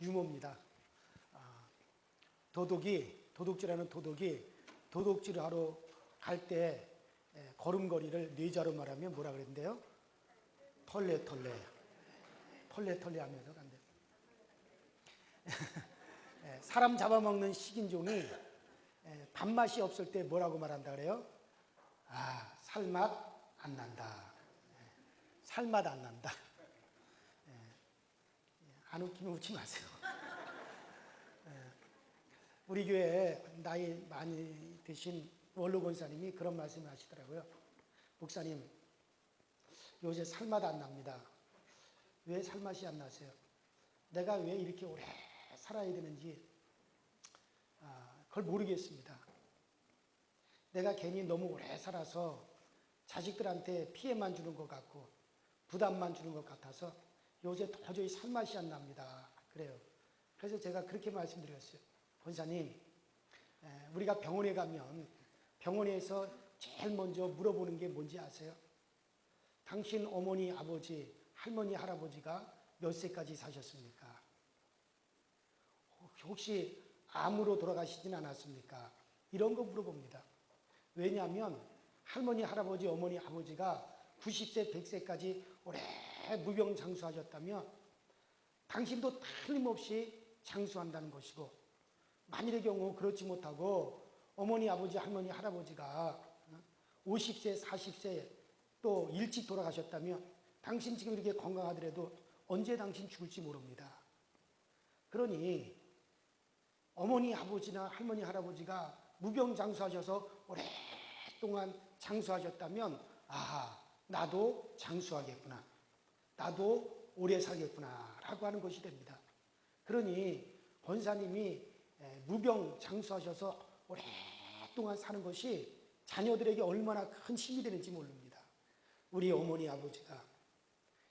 유머입니다. 도둑질하는 도둑이 도둑질을 하러 갈 때 걸음걸이를 뇌자로 말하면 뭐라 그랬는데요? 털레털레 하면서 간대요. 사람 잡아먹는 식인종이 밥맛이 없을 때 뭐라고 말한다 그래요? 살맛 안 난다. 살맛 안 난다. 안 웃기면 웃지 마세요. 우리 교회에 나이 많이 드신 원로 권사님이 그런 말씀을 하시더라고요. 목사님, 요새 살맛 안 납니다. 왜 살맛이 안 나세요? 내가 왜 이렇게 오래 살아야 되는지 그걸 모르겠습니다. 내가 괜히 너무 오래 살아서 자식들한테 피해만 주는 것 같고 부담만 주는 것 같아서 요새 도저히 살맛이 안 납니다. 그래요. 그래서 제가 그렇게 말씀드렸어요. 권사님, 우리가 병원에 가면 병원에서 제일 먼저 물어보는 게 뭔지 아세요? 당신 어머니, 아버지, 할머니, 할아버지가 몇 세까지 사셨습니까? 혹시 암으로 돌아가시진 않았습니까? 이런 거 물어봅니다. 왜냐하면 할머니, 할아버지, 어머니, 아버지가 90세, 100세까지 오래 무병장수하셨다면 당신도 틀림없이 장수한다는 것이고, 만일의 경우 그렇지 못하고 어머니, 아버지, 할머니, 할아버지가 50세, 40세 또 일찍 돌아가셨다면 당신 지금 이렇게 건강하더라도 언제 당신 죽을지 모릅니다. 그러니 어머니, 아버지나 할머니, 할아버지가 무병장수하셔서 오랫동안 장수하셨다면 나도 장수하겠구나, 나도 오래 살겠구나 라고 하는 것이 됩니다. 그러니 권사님이 무병장수하셔서 오랫동안 사는 것이 자녀들에게 얼마나 큰 힘이 되는지 모릅니다. 우리 어머니, 아버지가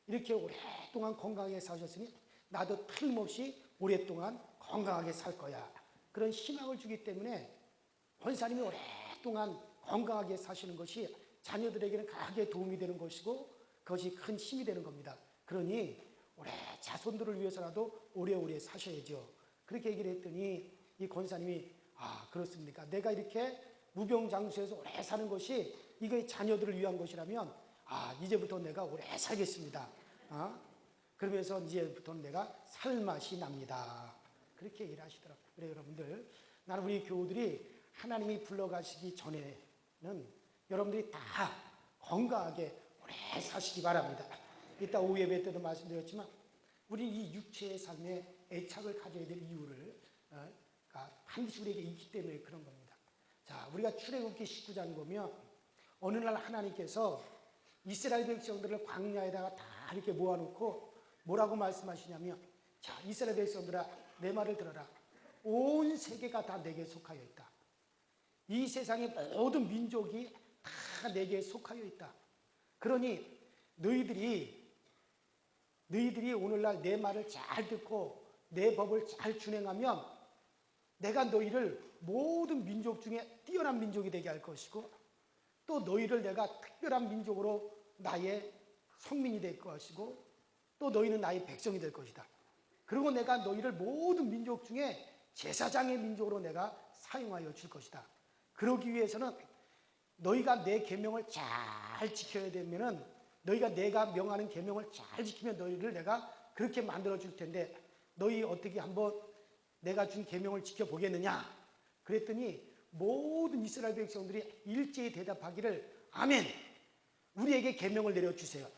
이렇게 오랫동안 건강하게 사셨으니 나도 틀림없이 오랫동안 건강하게 살 거야, 그런 희망을 주기 때문에 권사님이 오랫동안 건강하게 사시는 것이 자녀들에게는 강하게 도움이 되는 것이고 그것이 큰 힘이 되는 겁니다. 그러니 오래 자손들을 위해서라도 오래오래 사셔야죠. 그렇게 얘기를 했더니 이 권사님이 그렇습니까? 내가 이렇게 무병장수해서 오래 사는 것이 이게 자녀들을 위한 것이라면 이제부터 내가 오래 살겠습니다. 그러면서 이제부터는 내가 살맛이 납니다. 그렇게 얘기를 하시더라고요. 그래요, 여러분들. 나는 우리 교우들이 하나님이 불러가시기 전에는 여러분들이 다 건강하게 오래 사시기 바랍니다. 이따 오후 예배 때도 말씀드렸지만 우리 이 육체의 삶에 애착을 가져야 될 이유를 반드시 우리에게 있기 때문에 그런 겁니다. 자, 우리가 출애굽기 19장 보면 어느 날 하나님께서 이스라엘 백성들을 광야에다가 다 이렇게 모아놓고 뭐라고 말씀하시냐면, 자, 이스라엘 백성들아, 내 말을 들어라. 온 세계가 다 내게 속하여 있다. 이 세상의 모든 민족이 다 내게 속하여 있다. 그러니 너희들이 오늘날 내 말을 잘 듣고 내 법을 잘 준행하면 내가 너희를 모든 민족 중에 뛰어난 민족이 되게 할 것이고, 또 너희를 내가 특별한 민족으로 나의 성민이 될 것이고, 또 너희는 나의 백성이 될 것이다. 그리고 내가 너희를 모든 민족 중에 제사장의 민족으로 내가 사용하여 줄 것이다. 그러기 위해서는 너희가 내 계명을 잘 지켜야 되면은, 너희가 내가 명하는 계명을 잘 지키면 너희를 내가 그렇게 만들어 줄 텐데 너희 어떻게 한번 내가 준 계명을 지켜보겠느냐? 그랬더니 모든 이스라엘 백성들이 일제히 대답하기를 아멘, 우리에게 계명을 내려주세요.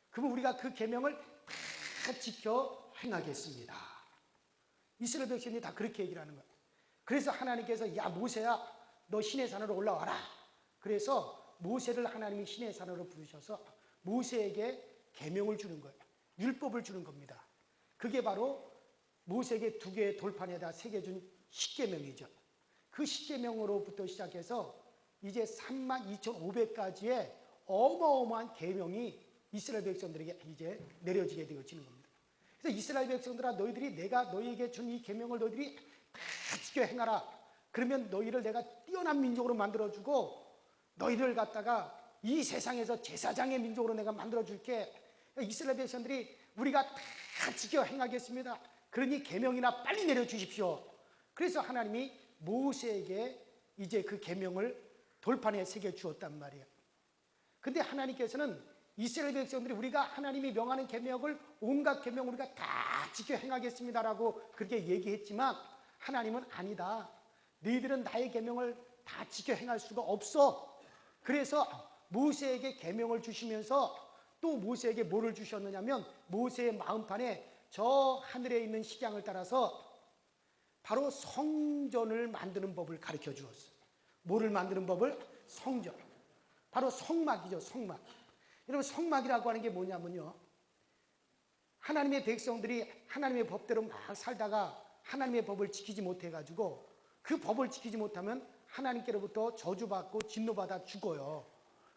그러면 우리가 그 계명을 다 지켜 행하겠습니다. 이스라엘 백성들이 다 그렇게 얘기를 하는 거예요. 그래서 하나님께서 야 모세야, 너 시내산으로 올라와라. 그래서 모세를 하나님이 시내산으로 부르셔서 모세에게 계명을 주는 거예요. 율법을 주는 겁니다. 그게 바로 모세에게 2개의 돌판에다 새겨준 십계명이죠. 그 십계명으로부터 시작해서 이제 32,500가지의 어마어마한 계명이 이스라엘 백성들에게 이제 내려지게 되어지는 겁니다. 그래서 이스라엘 백성들아, 너희들이 내가 너희에게 준 이 계명을 너희들이 다 지켜 행하라. 그러면 너희를 내가 뛰어난 민족으로 만들어주고 너희를 갖다가 이 세상에서 제사장의 민족으로 내가 만들어줄게. 이스라엘 백성들이 우리가 다 지켜 행하겠습니다. 그러니 계명이나 빨리 내려주십시오. 그래서 하나님이 모세에게 이제 그 계명을 돌판에 새겨 주었단 말이에요. 근데 하나님께서는 이스라엘 백성들이 우리가 하나님이 명하는 계명을 온갖 계명 우리가 다 지켜 행하겠습니다라고 그렇게 얘기했지만 하나님은 아니다. 너희들은 나의 계명을 다 지켜 행할 수가 없어. 그래서 모세에게 계명을 주시면서 또 모세에게 뭐를 주셨느냐면 모세의 마음판에 저 하늘에 있는 식양을 따라서 바로 성전을 만드는 법을 가르쳐 주었어요. 뭐를 만드는 법을? 성전. 바로 성막이죠. 성막. 여러분 성막이라고 하는 게 뭐냐면요, 하나님의 백성들이 하나님의 법대로 막 살다가 하나님의 법을 지키지 못해가지고 그 법을 지키지 못하면 하나님께로부터 저주받고 진노받아 죽어요.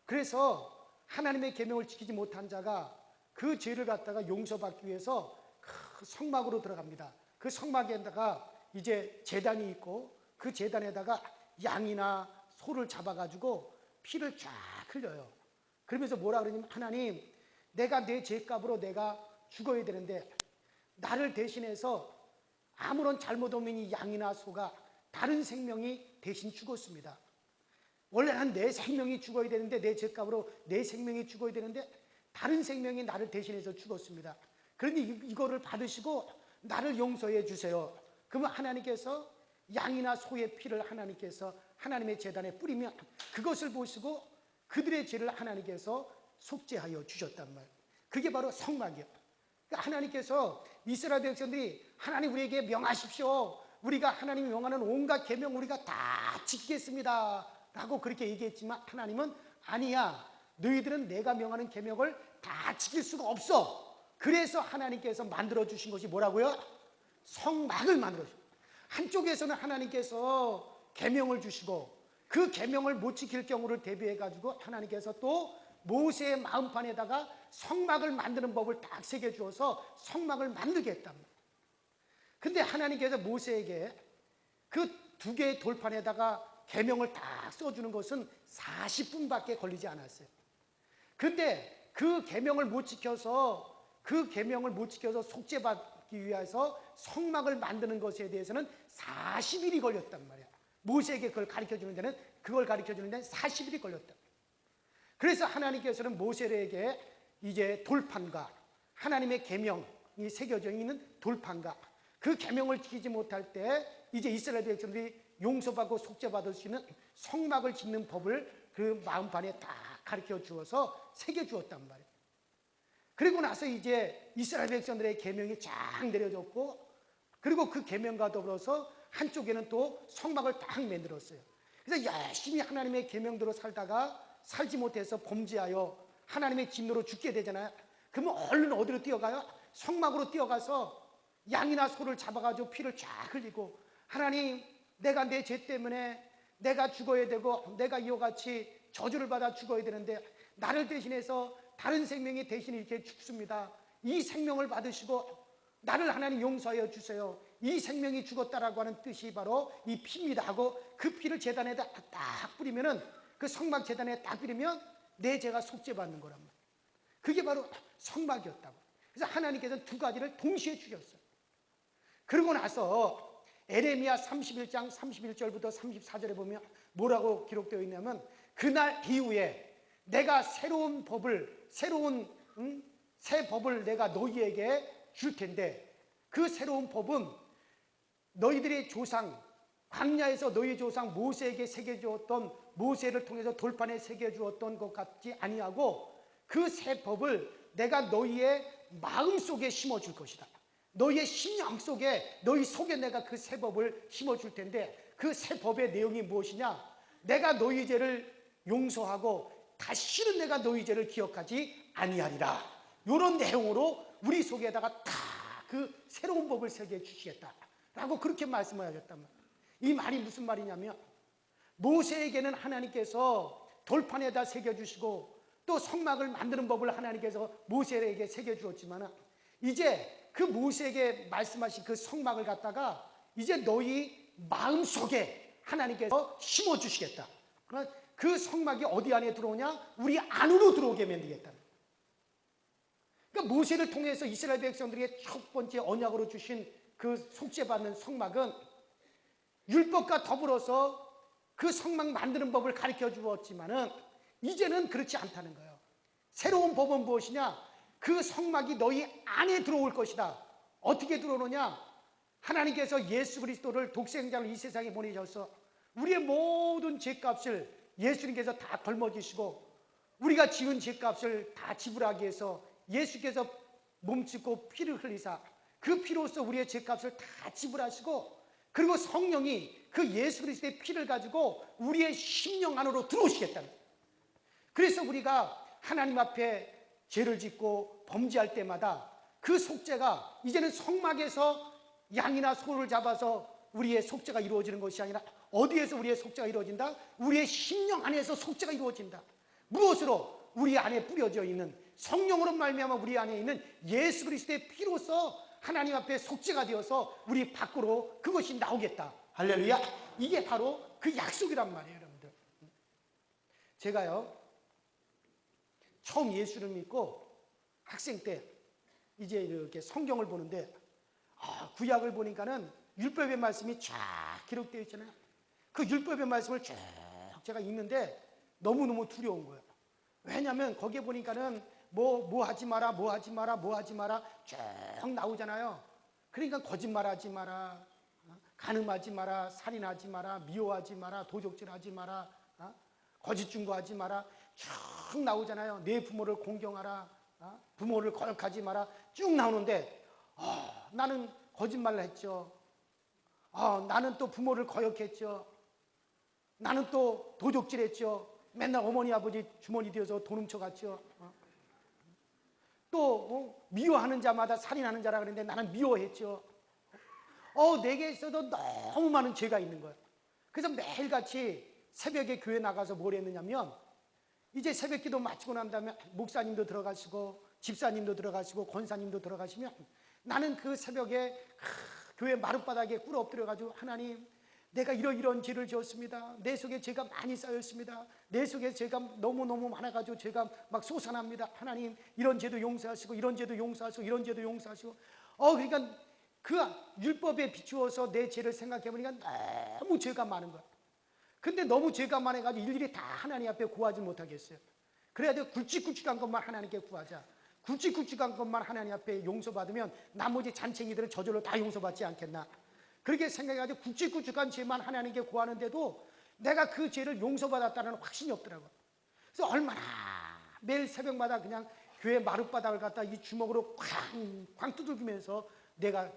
그래서 하나님의 계명을 지키지 못한 자가 그 죄를 갖다가 용서받기 위해서 그 성막으로 들어갑니다. 그 성막에다가 이제 제단이 있고 그 제단에다가 양이나 소를 잡아가지고 피를 쫙 흘려요. 그러면서 뭐라 그러냐면 하나님, 내가 내 죄값으로 내가 죽어야 되는데 나를 대신해서 아무런 잘못 없는 이 양이나 소가 다른 생명이 대신 죽었습니다. 원래는 내 생명이 죽어야 되는데 내 죄값으로 내 생명이 죽어야 되는데 다른 생명이 나를 대신해서 죽었습니다. 그런데 이거를 받으시고 나를 용서해 주세요. 그러면 하나님께서 양이나 소의 피를 하나님께서 하나님의 제단에 뿌리면 그것을 보시고 그들의 죄를 하나님께서 속죄하여 주셨단 말이에요. 그게 바로 성막이에요. 그러니까 하나님께서 이스라엘 백성들이 하나님 우리에게 명하십시오. 우리가 하나님이 명하는 온갖 계명 우리가 다 지키겠습니다 라고 그렇게 얘기했지만 하나님은 아니야. 너희들은 내가 명하는 계명을 다 지킬 수가 없어. 그래서 하나님께서 만들어 주신 것이 뭐라고요? 성막을 만들어 주신. 한쪽에서는 하나님께서 계명을 주시고 그 계명을 못 지킬 경우를 대비해 가지고 하나님께서 또 모세의 마음판에다가 성막을 만드는 법을 딱 새겨 주어서 성막을 만들게 했단 말이에요. 근데 하나님께서 모세에게 그 두 개의 돌판에다가 계명을 딱 써주는 것은 40분밖에 걸리지 않았어요. 근데 그 계명을 못 지켜서 속죄받기 위해서 성막을 만드는 것에 대해서는 40일이 걸렸단 말이야. 모세에게 그걸 가르쳐주는 데는 40일이 걸렸다. 그래서 하나님께서는 모세에게 이제 돌판과 하나님의 계명이 새겨져 있는 돌판과 그 계명을 지키지 못할 때 이제 이스라엘 백성들이 용서받고 속죄받을 수 있는 성막을 짓는 법을 그 마음판에 다 가르쳐 주어서 새겨 주었단 말이에요. 그리고 나서 이제 이스라엘 백성들의 계명이 쫙 내려졌고 그리고 그 계명과 더불어서 한쪽에는 또 성막을 딱 만들었어요. 그래서 열심히 하나님의 계명대로 살지 못해서 범죄하여 하나님의 진노로 죽게 되잖아요. 그러면 얼른 어디로 뛰어가요? 성막으로 뛰어가서 양이나 소를 잡아가지고 피를 쫙 흘리고 하나님, 내가 내 죄 때문에 내가 죽어야 되고 내가 이와 같이 저주를 받아 죽어야 되는데 나를 대신해서 다른 생명이 대신 이렇게 죽습니다. 이 생명을 받으시고 나를 하나님 용서하여 주세요. 이 생명이 죽었다라고 하는 뜻이 바로 이 피입니다 하고 그 피를 제단에다 딱 뿌리면은 그 성막 제단에 딱 뿌리면 내 죄가 속죄받는 거란 말이에요. 그게 바로 성막이었다고. 그래서 하나님께서는 두 가지를 동시에 주셨어요. 그러고 나서 에레미야 31장 31절부터 34절에 보면 뭐라고 기록되어 있냐면 그날 이후에 내가 새 법을 내가 너희에게 줄 텐데 그 새로운 법은 너희들의 조상 광야에서 너희 조상 모세에게 새겨주었던 모세를 통해서 돌판에 새겨주었던 것 같지 아니하고 그 새 법을 내가 너희의 마음속에 심어줄 것이다. 너희의 심령 속에 너희 속에 내가 그 새 법을 심어줄 텐데 그 새 법의 내용이 무엇이냐? 내가 너희 죄를 용서하고 다시는 내가 너희 죄를 기억하지 아니하리라. 이런 내용으로 우리 속에다가 다 그 새로운 법을 새겨 주시겠다라고 그렇게 말씀하셨단 말이에요. 이 말이 무슨 말이냐면 모세에게는 하나님께서 돌판에다 새겨주시고 또 성막을 만드는 법을 하나님께서 모세에게 새겨주었지만 이제 그 모세에게 말씀하신 그 성막을 갖다가 이제 너희 마음속에 하나님께서 심어주시겠다. 그 성막이 어디 안에 들어오냐? 우리 안으로 들어오게 만들겠다. 그러니까 모세를 통해서 이스라엘 백성들에게 첫 번째 언약으로 주신 그 속죄받는 성막은 율법과 더불어서 그 성막 만드는 법을 가르쳐 주었지만은 이제는 그렇지 않다는 거예요. 새로운 법은 무엇이냐? 그 성막이 너희 안에 들어올 것이다. 어떻게 들어오느냐? 하나님께서 예수 그리스도를 독생자를 이 세상에 보내셔서 우리의 모든 죄값을 예수님께서 다 걸머지시고 우리가 지은 죄값을 다 지불하기 위해서 예수께서 몸짓고 피를 흘리사 그 피로써 우리의 죄값을 다 지불하시고 그리고 성령이 그 예수 그리스도의 피를 가지고 우리의 심령 안으로 들어오시겠다는 거예요. 그래서 우리가 하나님 앞에 죄를 짓고 범죄할 때마다 그 속죄가 이제는 성막에서 양이나 소를 잡아서 우리의 속죄가 이루어지는 것이 아니라 어디에서 우리의 속죄가 이루어진다? 우리의 심령 안에서 속죄가 이루어진다. 무엇으로? 우리 안에 뿌려져 있는 성령으로 말미암아 우리 안에 있는 예수 그리스도의 피로서 하나님 앞에 속죄가 되어서 우리 밖으로 그것이 나오겠다. 할렐루야. 이게 바로 그 약속이란 말이에요, 여러분들. 제가요 처음 예수를 믿고 학생 때 이제 이렇게 성경을 보는데 구약을 보니까는 율법의 말씀이 쫙 기록되어 있잖아요. 그 율법의 말씀을 쭉 제가 읽는데 너무너무 두려운 거예요. 왜냐하면 거기에 보니까는 뭐 하지 마라, 뭐 하지 마라, 뭐 하지 마라 쭉 나오잖아요. 그러니까 거짓말하지 마라, 간음하지 마라, 살인하지 마라, 미워하지 마라, 도적질하지 마라, 거짓 증거하지 마라 쭉 나오잖아요. 내 부모를 공경하라, 부모를 거역하지 마라 쭉 나오는데 나는 거짓말을 했죠. 나는 또 부모를 거역했죠. 나는 또 도적질했죠. 맨날 어머니 아버지 주머니 뒤에서 돈 훔쳐갔죠. 또 미워하는 자마다 살인하는 자라 그랬는데 나는 미워했죠. 내게 있어도 너무 많은 죄가 있는 거예요. 그래서 매일같이 새벽에 교회 나가서 뭘 했느냐면 이제 새벽기도 마치고 난 다음에 목사님도 들어가시고 집사님도 들어가시고 권사님도 들어가시면 나는 그 새벽에 교회 마룻바닥에 꿇어 엎드려가지고 하나님 내가 이런 죄를 지었습니다. 내 속에 죄가 많이 쌓였습니다. 내 속에 죄가 너무너무 많아가지고 죄가 막 솟아납니다. 하나님 이런 죄도 용서하시고 이런 죄도 용서하시고 이런 죄도 용서하시고 그러니까 그 율법에 비추어서 내 죄를 생각해 보니까 너무 죄가 많은 거야. 근데 너무 죄가 많아가지고 일일이 다 하나님 앞에 구하지 못하겠어요. 그래야 돼. 굵직굵직한 것만 하나님께 구하자. 굵직굵직한 것만 하나님 앞에 용서받으면 나머지 잔챙이들은 저절로 다 용서받지 않겠나. 그렇게 생각해가지고 굵직굵직한 죄만 하나님께 구하는데도 내가 그 죄를 용서받았다는 확신이 없더라고요. 그래서 얼마나 매일 새벽마다 그냥 교회 마룻바닥을 갖다 이 주먹으로 쾅 두들기면서 내가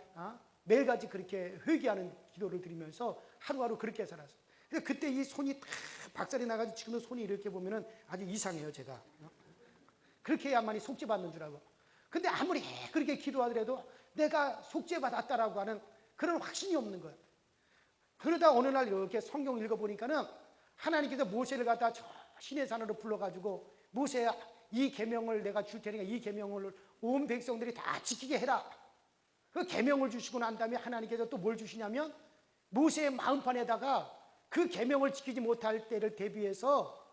매일같이 그렇게 회개하는 기도를 드리면서 하루하루 그렇게 살았어요. 그래서 그때 이 손이 다 박살이 나가지고 지금은 손이 이렇게 보면은 아주 이상해요, 제가. 그렇게 해야만이 속죄받는 줄 알고. 근데 아무리 그렇게 기도하더라도 내가 속죄받았다라고 하는 그런 확신이 없는 거예요. 그러다 어느 날 이렇게 성경 읽어보니까는 하나님께서 모세를 갖다 저 시내산으로 불러가지고 모세야 이 계명을 내가 줄 테니까 이 계명을 온 백성들이 다 지키게 해라. 그 계명을 주시고 난 다음에 하나님께서 또 뭘 주시냐면 모세의 마음판에다가 그 계명을 지키지 못할 때를 대비해서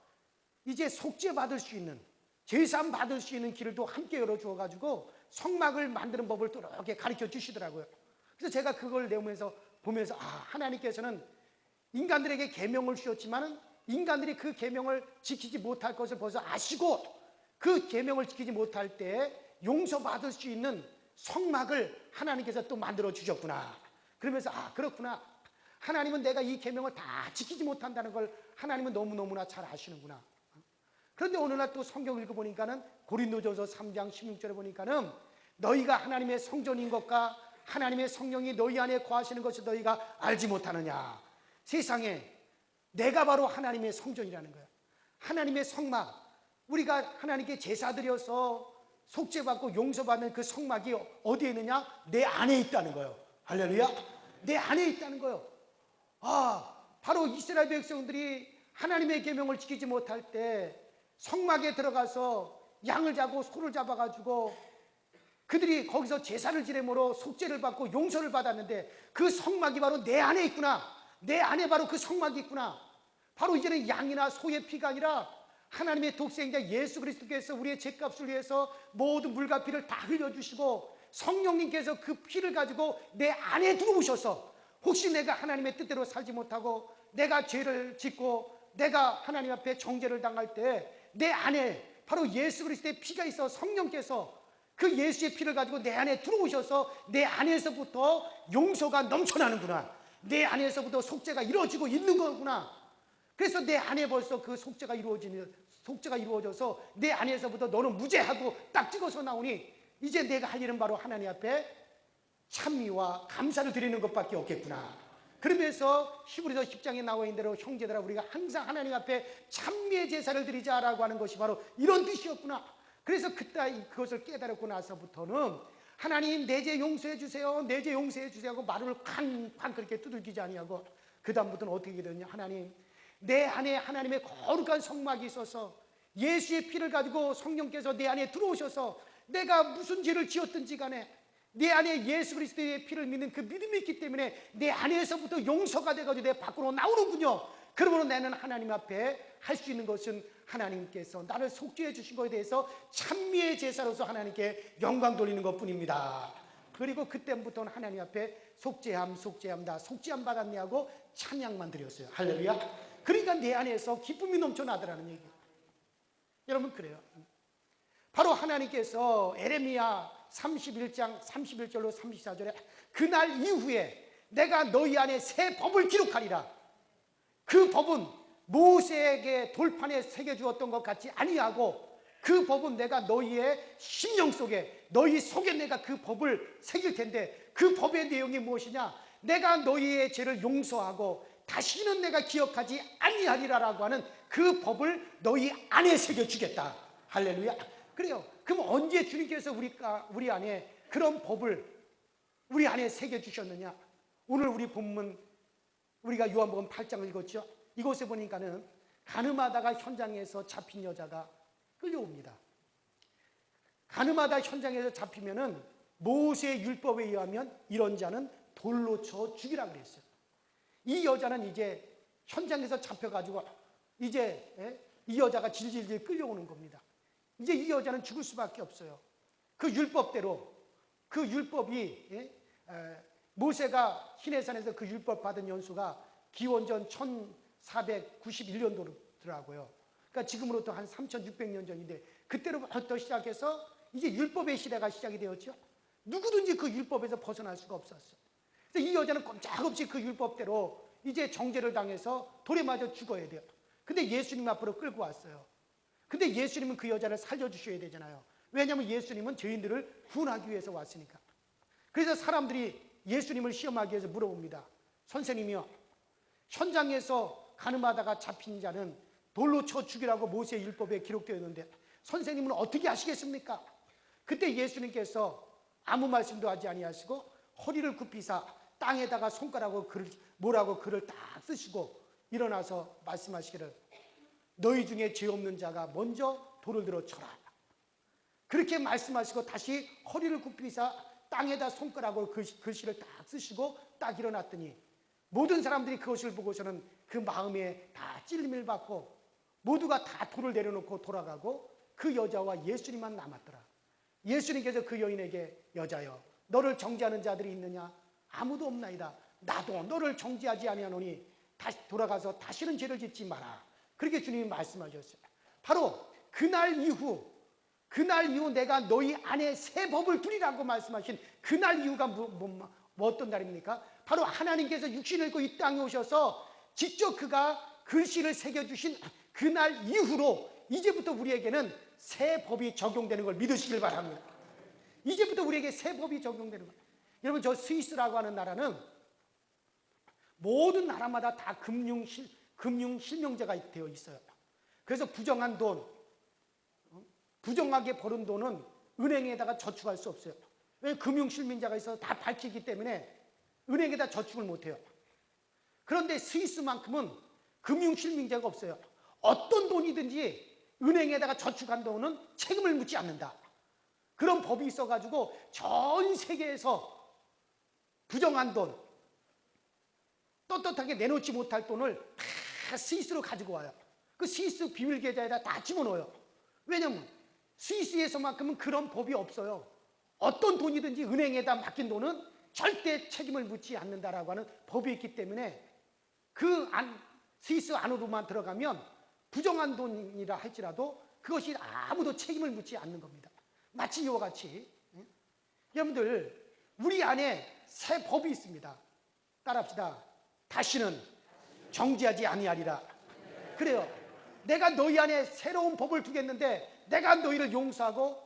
이제 속죄받을 수 있는 제사함 받을 수 있는 길을 또 함께 열어주어가지고 성막을 만드는 법을 또 이렇게 가르쳐 주시더라고요. 그래서 제가 그걸 내면서 보면서 하나님께서는 인간들에게 계명을 주셨지만은 인간들이 그 계명을 지키지 못할 것을 벌써 아시고 그 계명을 지키지 못할 때 용서받을 수 있는 성막을 하나님께서 또 만들어 주셨구나. 그러면서 그렇구나. 하나님은 내가 이 계명을 다 지키지 못한다는 걸 하나님은 너무너무나 잘 아시는구나. 그런데 어느 날 또 성경 읽어보니까는 고린도전서 3장 16절에 보니까는 너희가 하나님의 성전인 것과 하나님의 성령이 너희 안에 거하시는 것을 너희가 알지 못하느냐. 세상에 내가 바로 하나님의 성전이라는 거야. 하나님의 성막. 우리가 하나님께 제사 드려서 속죄받고 용서받는 그 성막이 어디에 있느냐? 내 안에 있다는 거예요. 할렐루야. 내 안에 있다는 거예요. 바로 이스라엘 백성들이 하나님의 계명을 지키지 못할 때 성막에 들어가서 양을 잡고 소를 잡아가지고 그들이 거기서 제사를 지내므로 속죄를 받고 용서를 받았는데 그 성막이 바로 내 안에 있구나. 내 안에 바로 그 성막이 있구나. 바로 이제는 양이나 소의 피가 아니라 하나님의 독생자 예수 그리스도께서 우리의 죄값을 위해서 모든 물과 피를 다 흘려주시고 성령님께서 그 피를 가지고 내 안에 들어오셔서 혹시 내가 하나님의 뜻대로 살지 못하고 내가 죄를 짓고 내가 하나님 앞에 정죄를 당할 때 내 안에 바로 예수 그리스도의 피가 있어 성령께서 그 예수의 피를 가지고 내 안에 들어오셔서 내 안에서부터 용서가 넘쳐나는구나. 내 안에서부터 속죄가 이루어지고 있는 거구나. 그래서 내 안에 벌써 그 속죄가 이루어져서 내 안에서부터 너는 무죄하고 딱 찍어서 나오니 이제 내가 할 일은 바로 하나님 앞에 찬미와 감사를 드리는 것밖에 없겠구나. 그러면서 히브리서 10장에 나와 있는 대로 형제들아 우리가 항상 하나님 앞에 찬미의 제사를 드리자라고 하는 것이 바로 이런 뜻이었구나. 그래서 그것을 깨달았고 나서부터는 하나님 내 죄 용서해 주세요, 내 죄 용서해 주세요 하고 말을 쾅쾅 그렇게 두들기지 아니하고 그 다음부터는 어떻게 되느냐. 하나님 내 안에 하나님의 거룩한 성막이 있어서 예수의 피를 가지고 성령께서 내 안에 들어오셔서 내가 무슨 죄를 지었든지 간에 내 안에 예수 그리스도의 피를 믿는 그 믿음이 있기 때문에 내 안에서부터 용서가 돼가지고 내 밖으로 나오는군요. 그러므로 나는 하나님 앞에 할 수 있는 것은 하나님께서 나를 속죄해 주신 것에 대해서 찬미의 제사로서 하나님께 영광 돌리는 것뿐입니다. 그리고 그때부터는 하나님 앞에 속죄함 나 속죄함 받았네 하고 찬양만 드렸어요. 할렐루야. 그러니까 내 안에서 기쁨이 넘쳐나더라는 얘기예요. 여러분 그래요. 바로 하나님께서 에레미야 31장 31절로 34절에 그날 이후에 내가 너희 안에 새 법을 기록하리라. 그 법은 모세에게 돌판에 새겨주었던 것 같지 아니하고 그 법은 내가 너희의 심령 속에 너희 속에 내가 그 법을 새길 텐데 그 법의 내용이 무엇이냐. 내가 너희의 죄를 용서하고 다시는 내가 기억하지 아니하리라라고 하는 그 법을 너희 안에 새겨주겠다. 할렐루야. 그래요. 그럼 언제 주님께서 우리 안에 그런 법을 우리 안에 새겨주셨느냐. 오늘 우리 본문 우리가 요한복음 8장을 읽었죠. 이곳에 보니까는 가늠하다가 현장에서 잡힌 여자가 끌려옵니다. 가늠하다 현장에서 잡히면은 모세의 율법에 의하면 이런 자는 돌로 쳐 죽이라 그랬어요. 이 여자는 이제 현장에서 잡혀가지고 이제 이 여자가 질질질 끌려오는 겁니다. 이제 이 여자는 죽을 수밖에 없어요. 그 율법대로 그 율법이 모세가 시내산에서 그 율법 받은 연수가 기원전 1491년도더라고요. 그러니까 지금으로부터 한 3600년 전인데 그때로부터 시작해서 이제 율법의 시대가 시작이 되었죠. 누구든지 그 율법에서 벗어날 수가 없었어요. 그래서 이 여자는 꼼짝없이 그 율법대로 이제 정죄를 당해서 돌에 맞아 죽어야 돼요. 근데 예수님 앞으로 끌고 왔어요. 근데 예수님은 그 여자를 살려주셔야 되잖아요. 왜냐하면 예수님은 죄인들을 구원하기 위해서 왔으니까. 그래서 사람들이 예수님을 시험하기 위해서 물어봅니다. 선생님이요, 현장에서 가늠하다가 잡힌 자는 돌로 쳐 죽이라고 모세의 율법에 기록되어 있는데 선생님은 어떻게 하시겠습니까? 그때 예수님께서 아무 말씀도 하지 아니하시고 허리를 굽히사 땅에다가 손가락으로 뭐라고 글을 딱 쓰시고 일어나서 말씀하시기를 너희 중에 죄 없는 자가 먼저 돌을 들어 쳐라. 그렇게 말씀하시고 다시 허리를 굽히사 땅에다 손가락으로 글씨를 딱 쓰시고 딱 일어났더니 모든 사람들이 그것을 보고서는 그 마음에 다 찔림을 받고 모두가 다 돌을 내려놓고 돌아가고 그 여자와 예수님만 남았더라. 예수님께서 그 여인에게 여자여 너를 정죄하는 자들이 있느냐? 아무도 없나이다. 나도 너를 정죄하지 아니하노니 다시 돌아가서 다시는 죄를 짓지 마라. 그렇게 주님이 말씀하셨어요. 바로 그날 이후 내가 너희 안에 새 법을 두리라고 말씀하신 그날 이후가 어떤 날입니까? 바로 하나님께서 육신을 입고 이 땅에 오셔서 직접 그가 글씨를 새겨주신 그날 이후로 이제부터 우리에게는 새 법이 적용되는 걸 믿으시길 바랍니다. 이제부터 우리에게 새 법이 적용되는 거예요. 여러분 저 스위스라고 하는 나라는 모든 나라마다 다 금융 실명제가 되어 있어요. 그래서 부정한 돈, 부정하게 벌은 돈은 은행에다가 저축할 수 없어요. 왜냐하면 금융 실명제가 있어서 다 밝히기 때문에 은행에다 저축을 못해요. 그런데 스위스만큼은 금융 실명제가 없어요. 어떤 돈이든지 은행에다가 저축한 돈은 책임을 묻지 않는다. 그런 법이 있어가지고 전 세계에서 부정한 돈, 떳떳하게 내놓지 못할 돈을 다 스위스로 가지고 와요. 그 스위스 비밀 계좌에다 다 집어넣어요. 왜냐면 스위스에서만큼은 그런 법이 없어요. 어떤 돈이든지 은행에다 맡긴 돈은 절대 책임을 묻지 않는다라고 하는 법이 있기 때문에 스위스 안으로만 들어가면 부정한 돈이라 할지라도 그것이 아무도 책임을 묻지 않는 겁니다. 마치 이와 같이 여러분들 우리 안에 새 법이 있습니다. 따라합시다. 다시는 정죄하지 아니하리라. 그래요. 내가 너희 안에 새로운 법을 두겠는데 내가 너희를 용서하고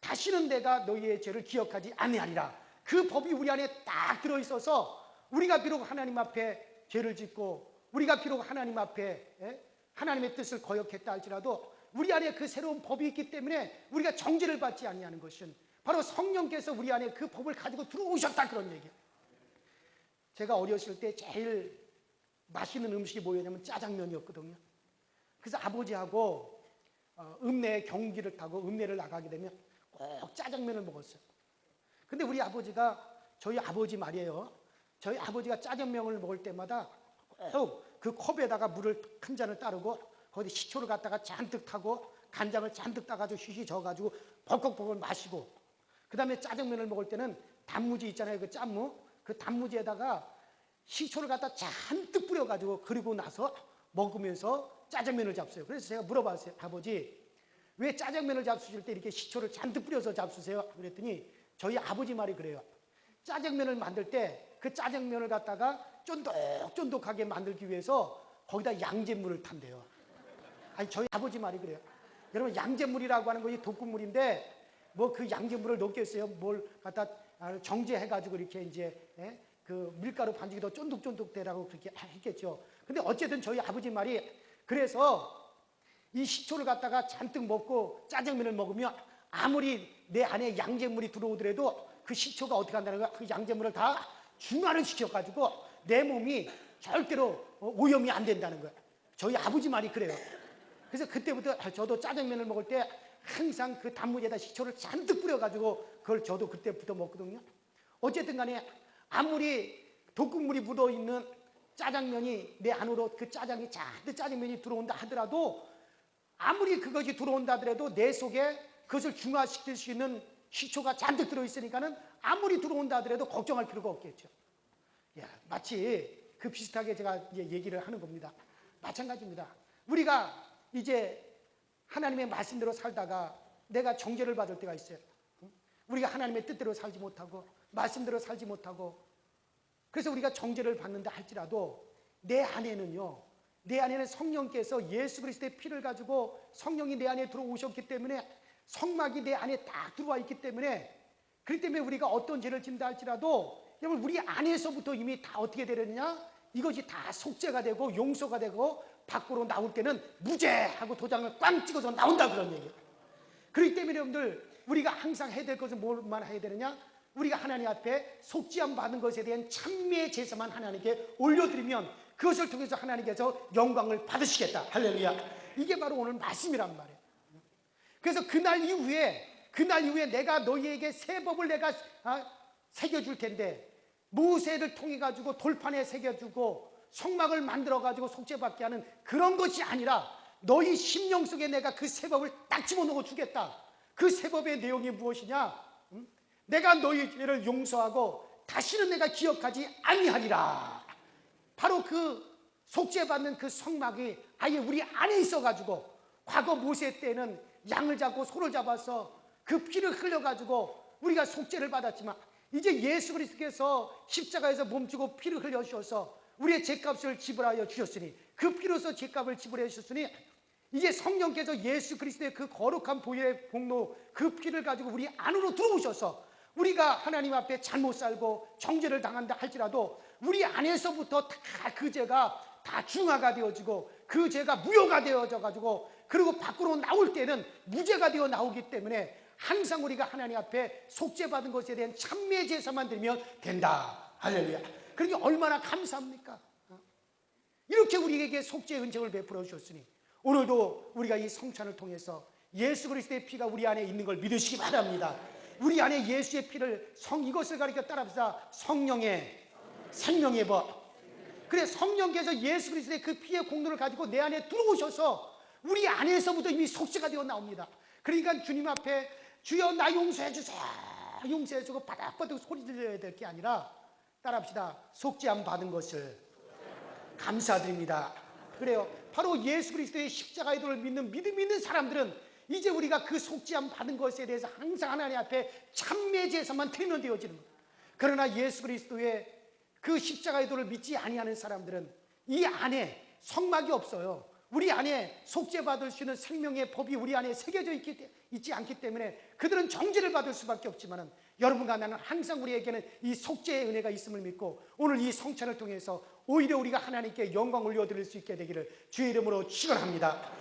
다시는 내가 너희의 죄를 기억하지 아니하리라. 그 법이 우리 안에 딱 들어있어서 우리가 비록 하나님 앞에 죄를 짓고 우리가 비록 하나님 앞에 하나님의 뜻을 거역했다 할지라도 우리 안에 그 새로운 법이 있기 때문에 우리가 정죄를 받지 아니하는 것은 바로 성령께서 우리 안에 그 법을 가지고 들어오셨다, 그런 얘기예요. 제가 어렸을 때 제일 맛있는 음식이 뭐였냐면 짜장면이었거든요. 그래서 아버지하고 읍내 경기를 타고 읍내를 나가게 되면 꼭 짜장면을 먹었어요. 근데 우리 아버지가, 저희 아버지 말이에요, 저희 아버지가 짜장면을 먹을 때마다 꼭 그 컵에다가 물을 큰 잔을 따르고 거기 식초를 갖다가 잔뜩 타고 간장을 잔뜩 따가지고 휘휘 져가지고 벌컥벌컥 마시고, 그 다음에 짜장면을 먹을 때는 단무지 있잖아요, 그 짠무, 그 단무지에다가 식초를 갖다 잔뜩 뿌려가지고 그리고 나서 먹으면서 짜장면을 잡수요. 그래서 제가 물어봤어요. 아버지, 왜 짜장면을 잡수실 때 이렇게 식초를 잔뜩 뿌려서 잡수세요? 그랬더니 저희 아버지 말이 그래요. 짜장면을 만들 때 그 짜장면을 갖다가 쫀득쫀득하게 만들기 위해서 거기다 양잿물을 탄대요. 아니, 저희 아버지 말이 그래요. 여러분, 양잿물이라고 하는 것이 독극물인데 뭐 그 양잿물을 넣겠어요? 뭘 갖다 정제해가지고 이렇게 이제 그 밀가루 반죽이 더 쫀득쫀득 되라고 그렇게 했겠죠. 근데 어쨌든 저희 아버지 말이, 그래서 이 식초를 갖다가 잔뜩 먹고 짜장면을 먹으면 아무리 내 안에 양잿물이 들어오더라도 그 식초가 어떻게 한다는 거야? 그 양잿물을 다 중화를 시켜가지고 내 몸이 절대로 오염이 안 된다는 거야. 저희 아버지 말이 그래요. 그래서 그때부터 저도 짜장면을 먹을 때 항상 그 단무지에다 식초를 잔뜩 뿌려가지고 그걸 저도 그때부터 먹거든요. 어쨌든 간에 아무리 독극물이 묻어있는 짜장면이 내 안으로 그 짜장이 잔뜩 짜장면이 들어온다 하더라도, 아무리 그것이 들어온다 하더라도 내 속에 그것을 중화시킬 수 있는 식초가 잔뜩 들어있으니까는 아무리 들어온다 하더라도 걱정할 필요가 없겠죠. 야, 마치 그 비슷하게 제가 이제 얘기를 하는 겁니다. 마찬가지입니다. 우리가 이제 하나님의 말씀대로 살다가 내가 정죄를 받을 때가 있어요. 우리가 하나님의 뜻대로 살지 못하고 말씀대로 살지 못하고, 그래서 우리가 정죄를 받는다 할지라도 내 안에는요, 내 안에는 성령께서 예수 그리스도의 피를 가지고 성령이 내 안에 들어오셨기 때문에, 성막이 내 안에 딱 들어와 있기 때문에, 그렇기 때문에 우리가 어떤 죄를 짓는다 할지라도 여러분, 우리 안에서부터 이미 다 어떻게 되느냐, 이것이 다 속죄가 되고 용서가 되고 밖으로 나올 때는 무죄하고 도장을 꽝 찍어서 나온다, 그런 얘기예요. 그렇기 때문에 여러분들, 우리가 항상 해야 될 것은 뭘만 해야 되느냐, 우리가 하나님 앞에 속죄함 받은 것에 대한 찬미의 제사만 하나님께 올려드리면 그것을 통해서 하나님께서 영광을 받으시겠다. 할렐루야. 이게 바로 오늘 말씀이란 말이에요. 그래서 그날 이후에 내가 너희에게 새 법을 내가 새겨줄 텐데, 모세를 통해 가지고 돌판에 새겨주고 성막을 만들어 가지고 속죄받게 하는 그런 것이 아니라 너희 심령 속에 내가 그 새 법을 딱 집어넣어 주겠다. 그 새 법의 내용이 무엇이냐? 내가 너희 죄를 용서하고 다시는 내가 기억하지 아니하리라. 바로 그 속죄받는 그 성막이 아예 우리 안에 있어가지고, 과거 모세 때는 양을 잡고 소를 잡아서 그 피를 흘려가지고 우리가 속죄를 받았지만, 이제 예수 그리스도께서 십자가에서 몸주고 피를 흘려 주셔서 우리의 죄값을 지불하여 주셨으니, 그 피로서 죄값을 지불해 주셨으니, 이제 성령께서 예수 그리스도의 그 거룩한 보혈의 공로, 그 피를 가지고 우리 안으로 들어오셔서 우리가 하나님 앞에 잘못 살고 정죄를 당한다 할지라도 우리 안에서부터 다 그 죄가 다 중화가 되어지고 그 죄가 무효가 되어져 가지고, 그리고 밖으로 나올 때는 무죄가 되어 나오기 때문에 항상 우리가 하나님 앞에 속죄받은 것에 대한 찬미의 제사만 드리면 된다. 할렐루야. 그러니 얼마나 감사합니까? 이렇게 우리에게 속죄의 은총을 베풀어 주셨으니, 오늘도 우리가 이 성찬을 통해서 예수 그리스도의 피가 우리 안에 있는 걸 믿으시기 바랍니다. 우리 안에 예수의 피를, 이것을 가리켜 따라합시다. 성령의 생명의 법. 그래, 성령께서 예수 그리스도의 그 피의 공로를 가지고 내 안에 들어오셔서 우리 안에서부터 이미 속죄가 되어 나옵니다. 그러니까 주님 앞에 주여 나 용서해 주세요 용서해주고 바닥바닥 소리 들려야 될 게 아니라 따라합시다. 속죄함 받은 것을 감사드립니다. 그래요. 바로 예수 그리스도의 십자가의 도를 믿는 믿음 있는 사람들은 이제 우리가 그 속죄함 받은 것에 대해서 항상 하나님 앞에 참매 제사만 드리면 되어지는 거예요. 그러나 예수 그리스도의 그 십자가의 도를 믿지 아니하는 사람들은 이 안에 성막이 없어요. 우리 안에 속죄받을 수 있는 생명의 법이 우리 안에 새겨져 있지 않기 때문에 그들은 정죄를 받을 수밖에 없지만 여러분과 나는 항상 우리에게는 이 속죄의 은혜가 있음을 믿고 오늘 이 성찬을 통해서 오히려 우리가 하나님께 영광을 올려드릴 수 있게 되기를 주의 이름으로 축원합니다.